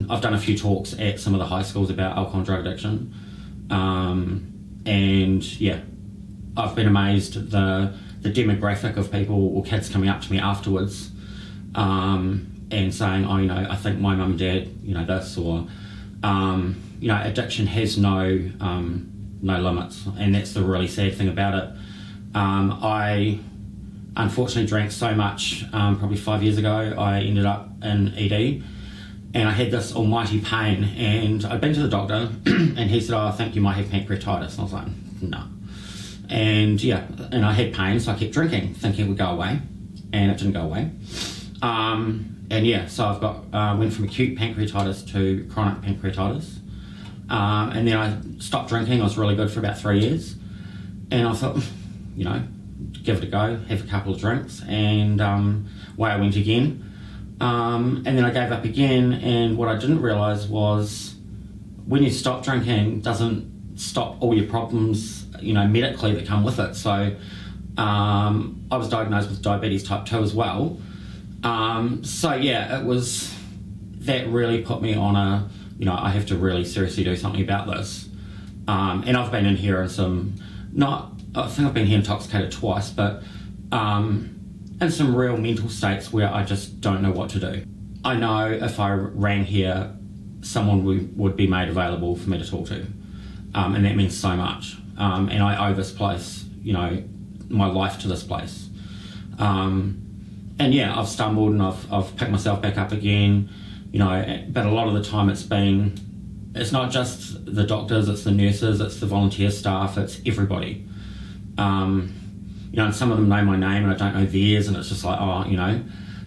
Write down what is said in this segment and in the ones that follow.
I've done a few talks at some of the high schools about alcohol and drug addiction, and yeah, I've been amazed at the demographic of people or kids coming up to me afterwards and saying, oh, I think my mum and dad, this, or addiction has no limits, and that's the really sad thing about it. I unfortunately drank so much, probably 5 years ago, I ended up in ED, and I had this almighty pain, and I'd been to the doctor and he said, oh, I think you might have pancreatitis. And I was like, no. And I had pain, so I kept drinking, thinking it would go away, and it didn't go away. So I've got went from acute pancreatitis to chronic pancreatitis, and then I stopped drinking. I was really good for about 3 years, and I thought, give it a go, have a couple of drinks, and away I went again. And then I gave up again, and what I didn't realise was when you stop drinking doesn't stop all your problems, medically that come with it. So I was diagnosed with diabetes type 2 as well. It was, that really put me on I have to really seriously do something about this. And I've been in here in I think I've been here intoxicated twice, but in some real mental states where I just don't know what to do. I know if I rang here, someone would be made available for me to talk to, and that means so much. And I owe this place, my life to this place. I've stumbled and I've picked myself back up again, but a lot of the time it's not just the doctors, it's the nurses, it's the volunteer staff, it's everybody. And some of them know my name and I don't know theirs, and it's just like,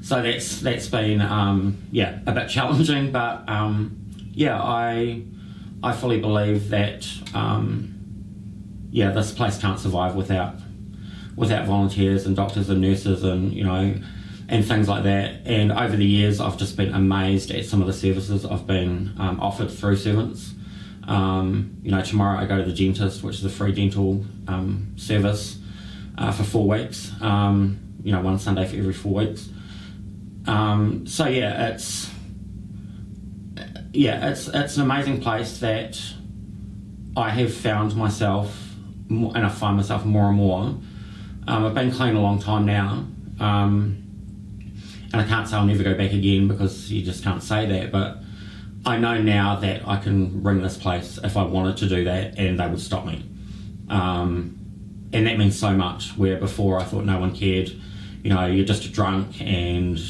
so that's been, a bit challenging, but I fully believe that, this place can't survive without volunteers and doctors and nurses and, and things like that. And over the years, I've just been amazed at some of the services I've been offered through Servants. Tomorrow I go to the dentist, which is a free dental service for 4 weeks, one Sunday for every 4 weeks. It's an amazing place that I have found myself, and I find myself more and more. I've been clean a long time now, and I can't say I'll never go back again because you just can't say that, but I know now that I can ring this place if I wanted to do that and they would stop me. And that means so much, where before I thought no one cared. You're just a drunk and